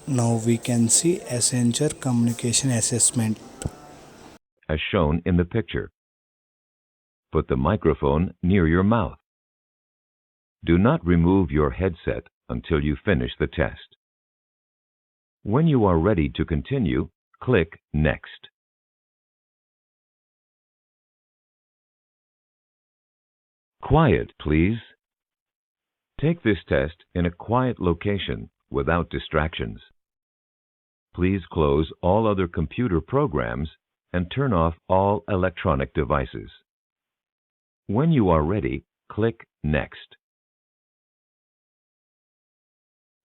Now we can see Accenture communication assessment. as shown in the picture. Put the microphone near your mouth. Do not remove your headset until you finish the test. When you are ready to continue, click Next. Quiet, please. Take this test in a quiet location without distractions. Please close all other computer programs and turn off all electronic devices. When you are ready, click Next.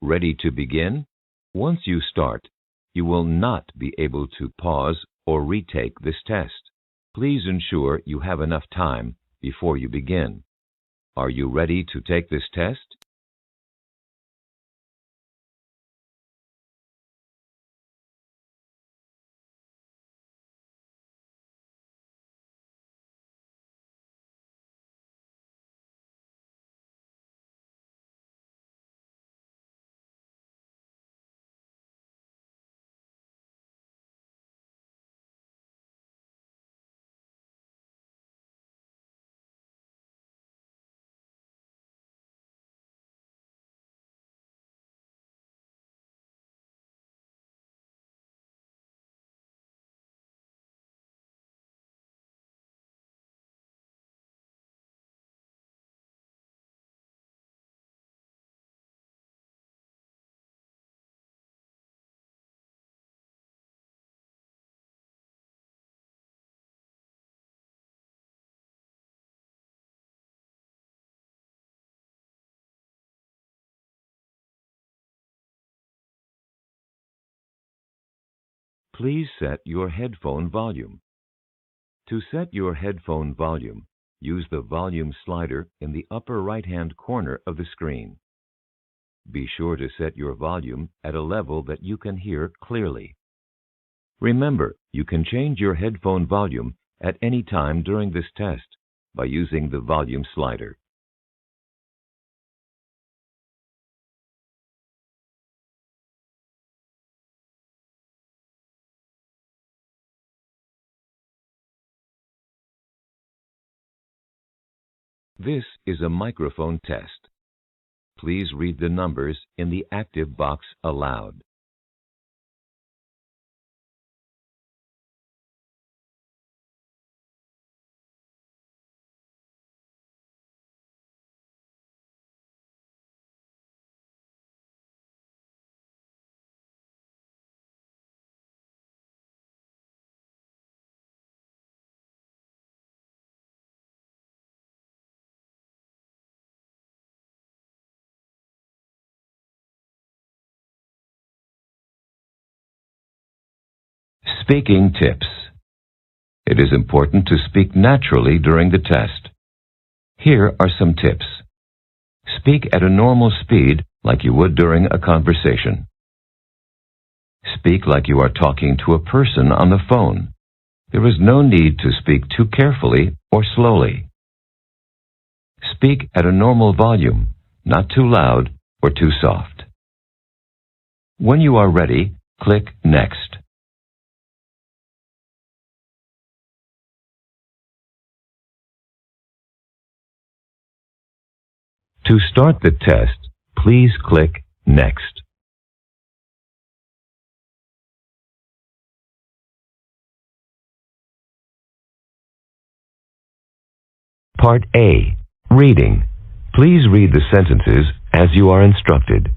Ready to begin? Once you start, you will not be able to pause or retake this test. Please ensure you have enough time before you begin. Are you ready to take this test? Please set your headphone volume. To set your headphone volume, use the volume slider in the upper right-hand corner of the screen. Be sure to set your volume at a level that you can hear clearly. Remember, you can change your headphone volume at any time during this test by using the volume slider. This is a microphone test. Please read the numbers in the active box aloud. Speaking tips. It is important to speak naturally during the test. Here are some tips. Speak at a normal speed like you would during a conversation. Speak like you are talking to a person on the phone. There is no need to speak too carefully or slowly. Speak at a normal volume, not too loud or too soft. When you are ready, click Next. To start the test, please click Next. Part A. Reading. Please read the sentences as you are instructed.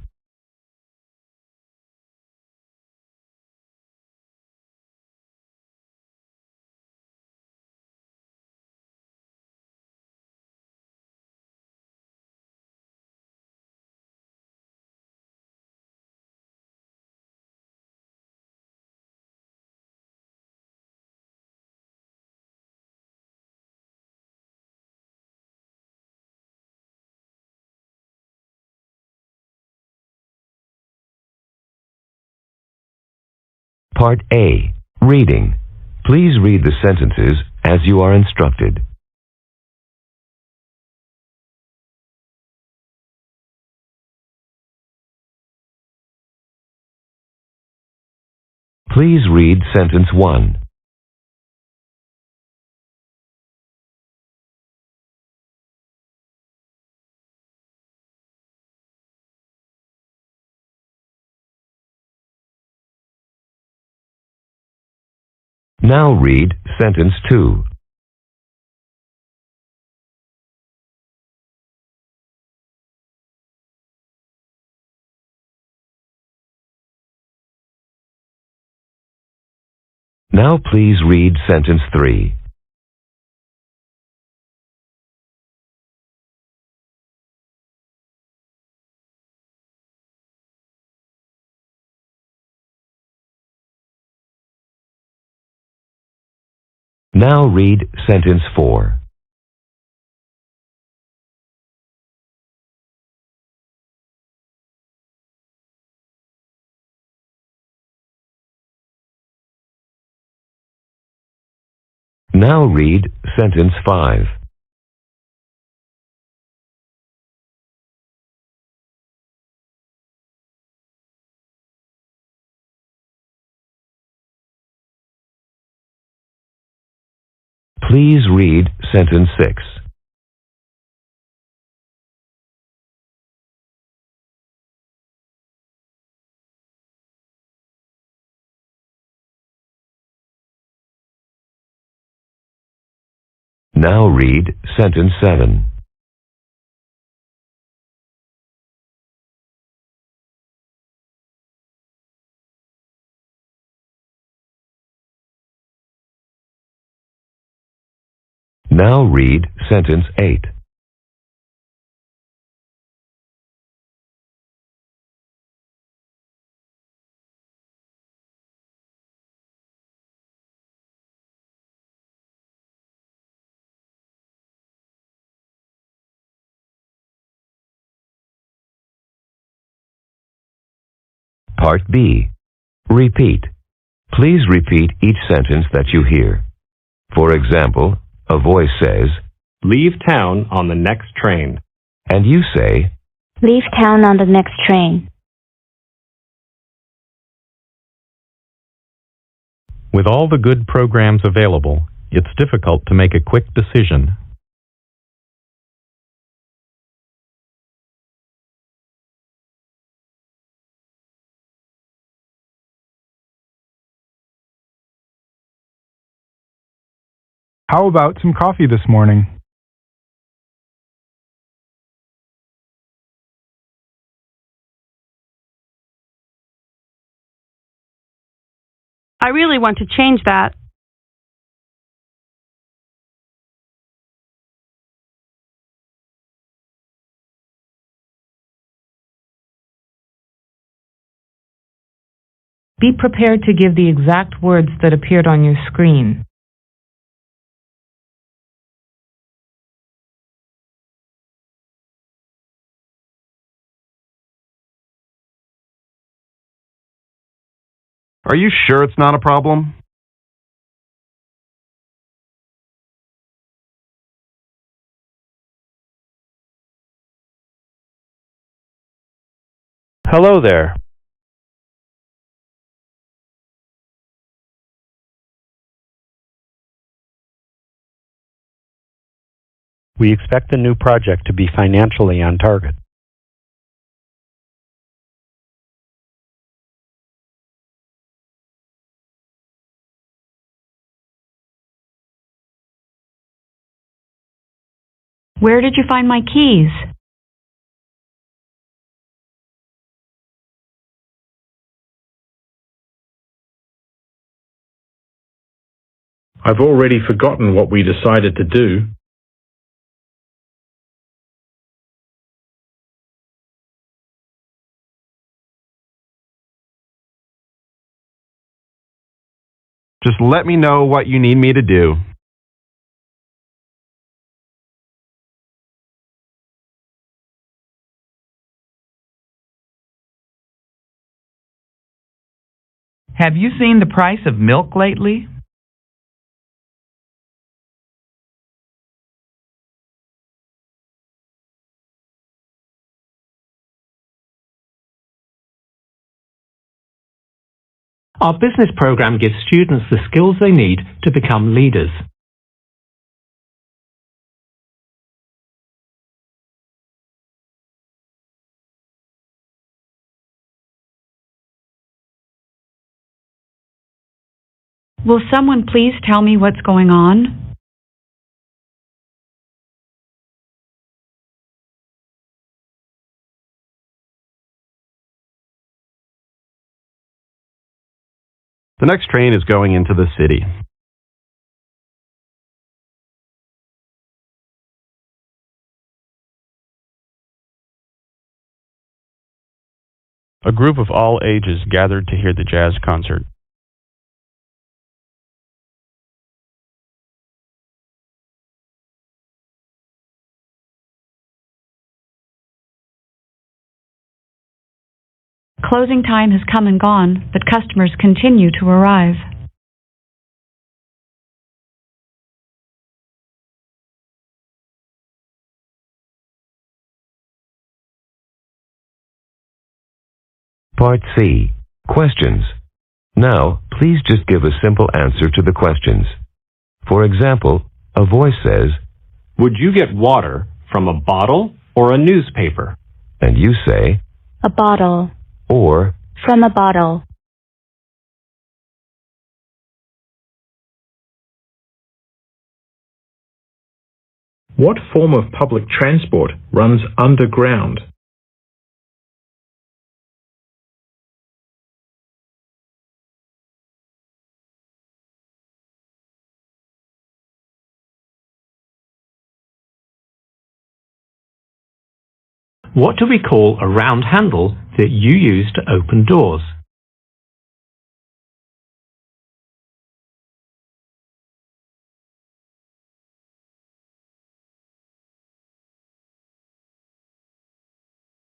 Part A. Reading. Please read the sentences as you are instructed. Please read sentence 1. Now read sentence 2. Now please read sentence 3. Now read sentence 4. Now read sentence 5. Please read sentence 6. Now read sentence 7. Now read sentence 8. Part B. Repeat. Please repeat each sentence that you hear. For example, a voice says, Leave town on the next train. and you say, Leave town on the next train. With all the good programs available, it's difficult to make a quick decision. How about some coffee this morning? I really want to change that. Be prepared to give the exact words that appeared on your screen. Are you sure it's not a problem? Hello there. We expect the new project to be financially on target. Where did you find my keys? I've already forgotten what we decided to do. Just let me know what you need me to do. Have you seen the price of milk lately? Our business program gives students the skills they need to become leaders. Will someone please tell me what's going on? The next train is going into the city. A group of all ages gathered to hear the jazz concert. Closing time has come and gone, but customers continue to arrive. Part C. Questions. Now, please just give a simple answer to the questions. For example, a voice says, Would you get water from a bottle or a newspaper? and you say, A bottle. or, From a bottle. What form of public transport runs underground? What do we call a round handle that you use to open doors?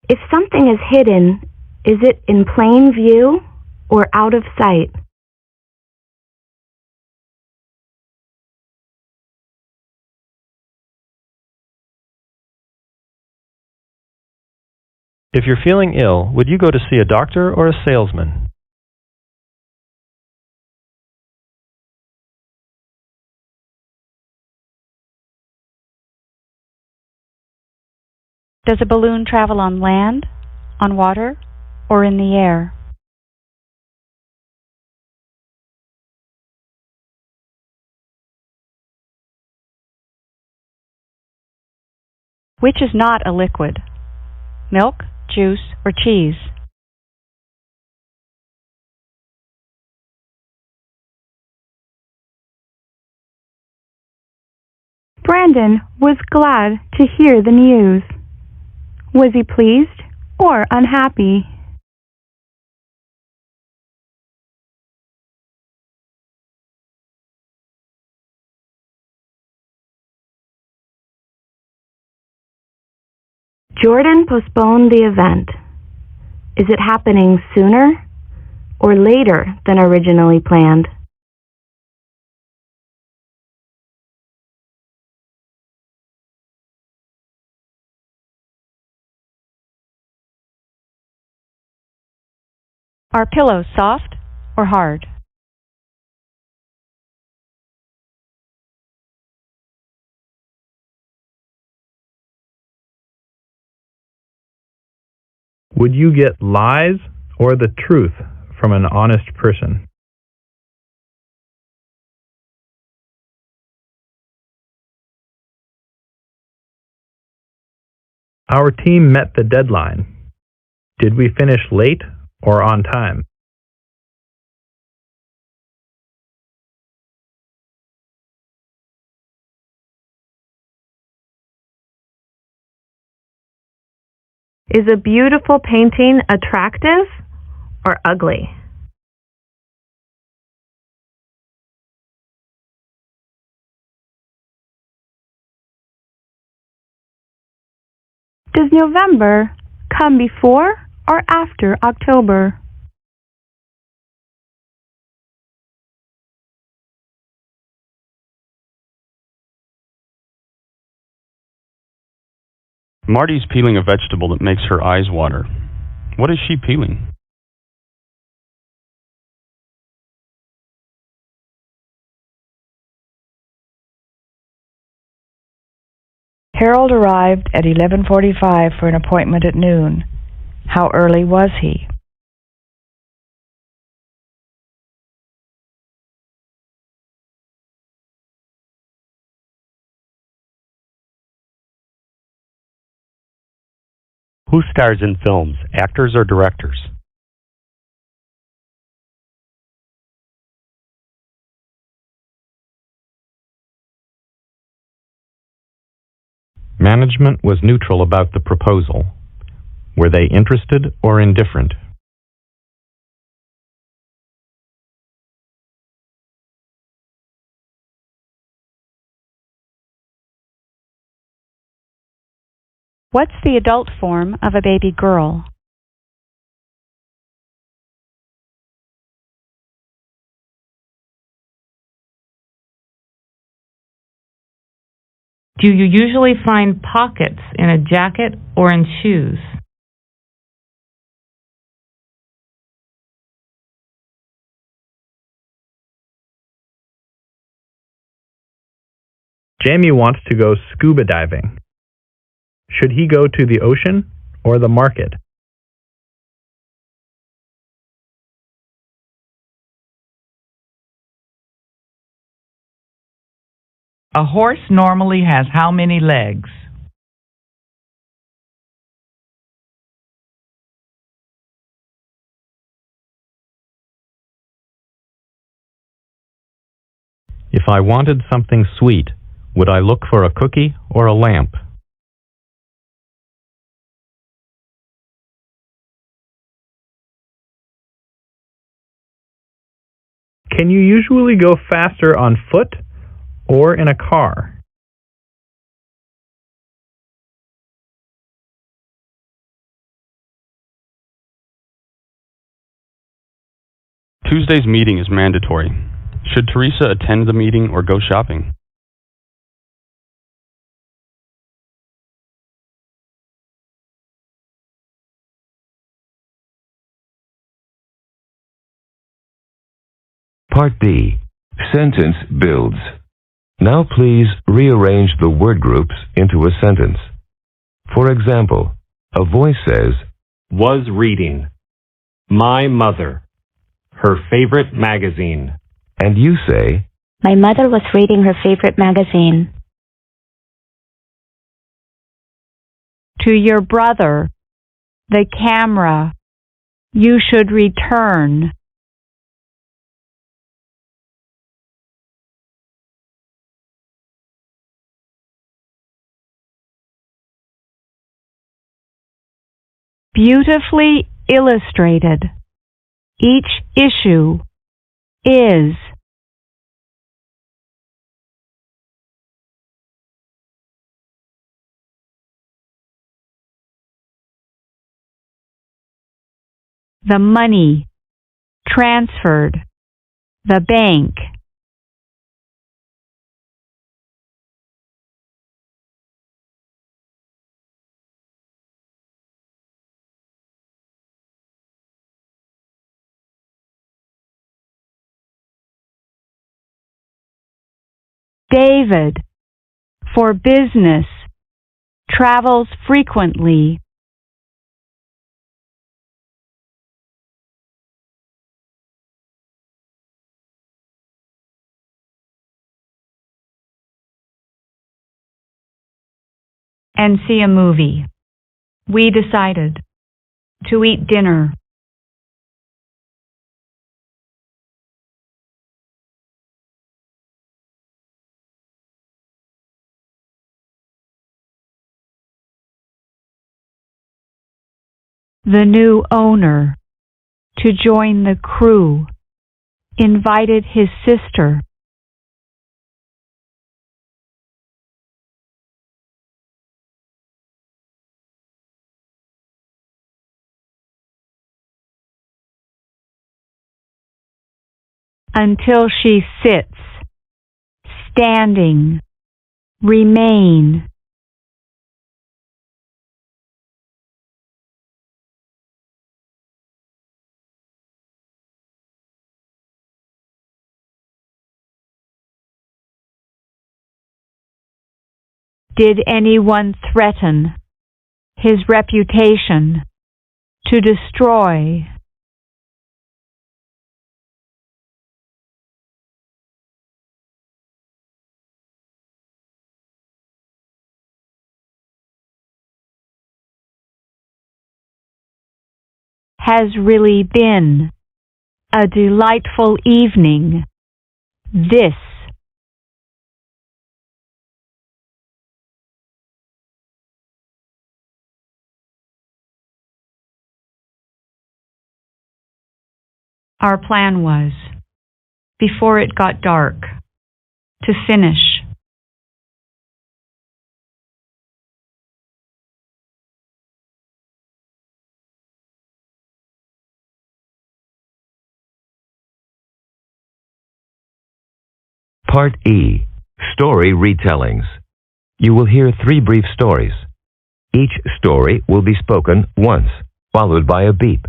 If something is hidden, is it in plain view or out of sight? If you're feeling ill, would you go to see a doctor or a salesman? Does a balloon travel on land, on water, or in the air? Which is not a liquid? Milk, juice, or cheese? Brandon was glad to hear the news. Was he pleased or unhappy? Jordan postponed the event. Is it happening sooner or later than originally planned? Are pillows soft or hard? Would you get lies or the truth from an honest person? Our team met the deadline. Did we finish late or on time? Is a beautiful painting attractive or ugly? Does November come before or after October? Marty's peeling a vegetable that makes her eyes water. What is she peeling? Harold arrived at 11:45 for an appointment at noon. How early was he? Who stars in films, actors or directors? Management was neutral about the proposal. Were they interested or indifferent? What's the adult form of a baby girl? Do you usually find pockets in a jacket or in shoes? Jamie wants to go scuba diving. Should he go to the ocean or the market? A horse normally has how many legs? If I wanted something sweet, would I look for a cookie or a lamp? Can you usually go faster on foot or in a car? Tuesday's meeting is mandatory. Should Teresa attend the meeting or go shopping? Part B. Sentence builds. Now please rearrange the word groups into a sentence. For example, a voice says, Was reading. My mother. Her favorite magazine. and you say, My mother was reading her favorite magazine. To your brother, the camera, you should return. Beautifully illustrated. Each issue is. The money transferred. The bank. David, for business, travels frequently. And see a movie. We decided to eat dinner. The new owner, to join the crew, invited his sister. Until she sits, standing, remain. Did anyone threaten his reputation to destroy? Has really been a delightful evening. This our plan was, before it got dark, to finish. Part E, Story Retellings. You will hear 3 brief stories. Each story will be spoken once, followed by a beep.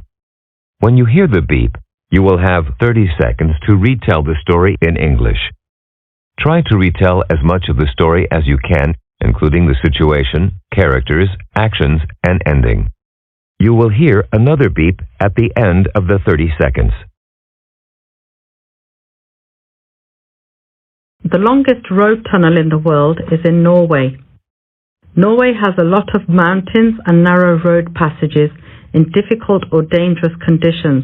When you hear the beep, you will have 30 seconds to retell the story in English. Try to retell as much of the story as you can, including the situation, characters, actions, and ending. You will hear another beep at the end of the 30 seconds. The longest road tunnel in the world is in Norway. Norway has a lot of mountains and narrow road passages in difficult or dangerous conditions,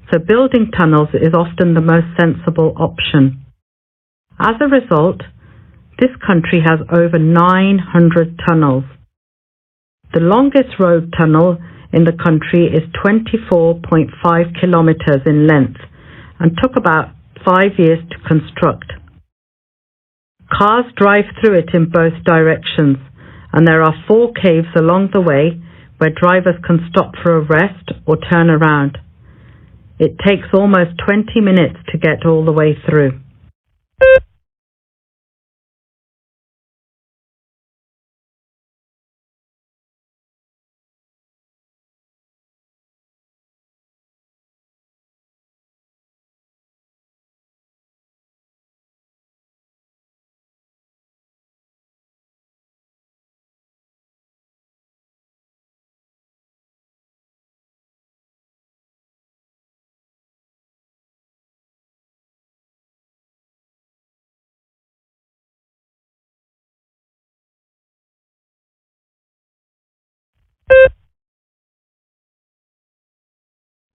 so building tunnels is often the most sensible option. As a result, this country has over 900 tunnels. The longest road tunnel in the country is 24.5 kilometers in length and took about 5 years to construct. Cars drive through it in both directions, and there are 4 caves along the way where drivers can stop for a rest or turn around. It takes almost 20 minutes to get all the way through.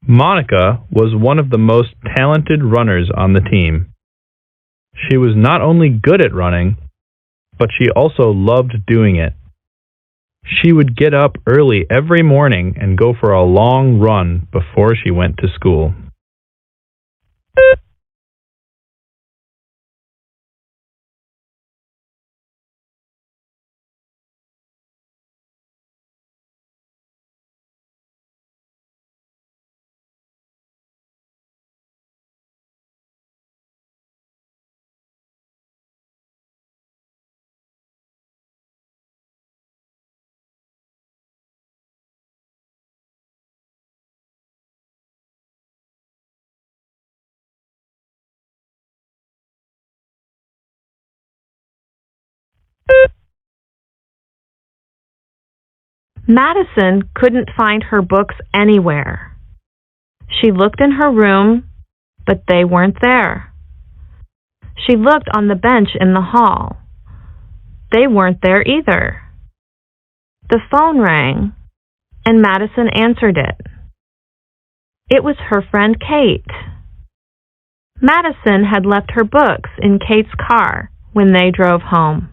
Monica was one of the most talented runners on the team. She was not only good at running, but she also loved doing it. She would get up early every morning and go for a long run before she went to school. Madison couldn't find her books anywhere. She looked in her room, but they weren't there. She looked on the bench in the hall. They weren't there either. The phone rang, and Madison answered it. It was her friend Kate. Madison had left her books in Kate's car when they drove home.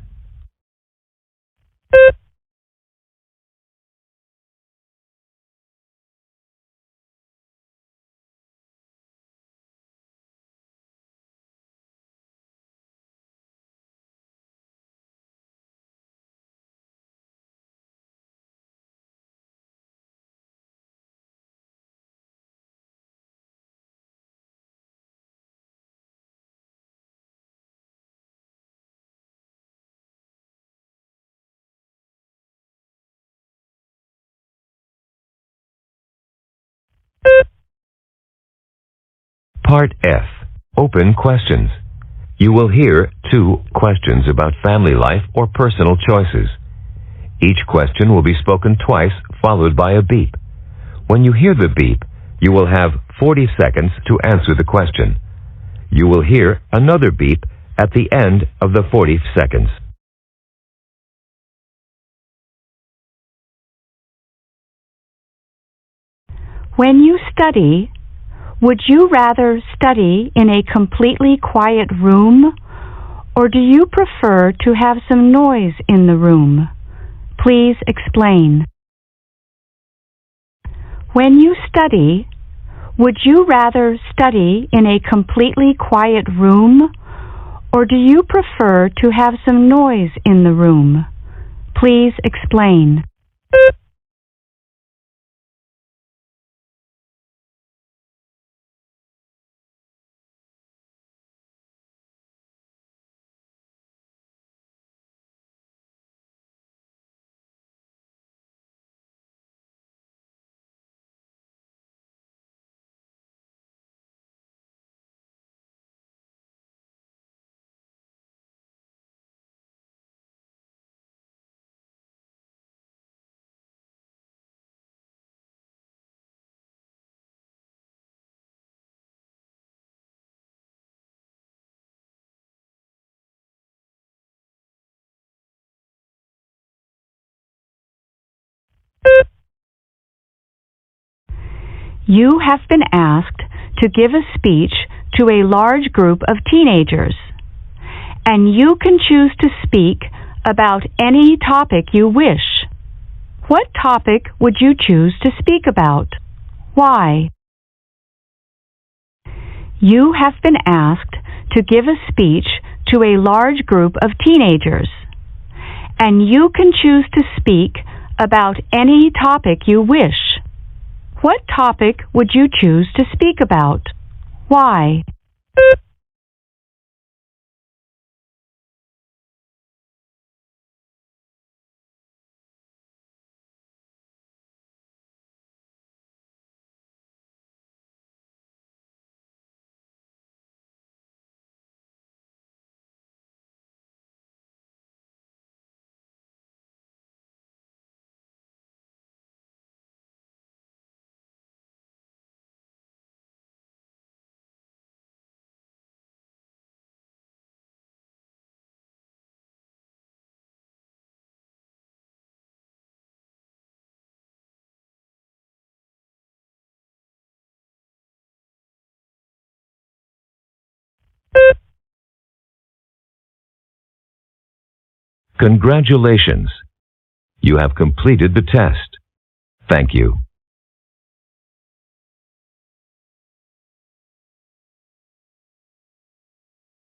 Part F, Open Questions. You will hear 2 questions about family life or personal choices. Each question will be spoken twice, followed by a beep. When you hear the beep, you will have 40 seconds to answer the question. You will hear another beep at the end of the 40 seconds. When you study, would you rather study in a completely quiet room, or do you prefer to have some noise in the room? Please explain. When you study, would you rather study in a completely quiet room, or do you prefer to have some noise in the room? Please explain. You have been asked to give a speech to a large group of teenagers, and you can choose to speak about any topic you wish. What topic would you choose to speak about? Why? You have been asked to give a speech to a large group of teenagers, and you can choose to speak about any topic you wish. What topic would you choose to speak about? Why? Congratulations! You have completed the test. Thank you.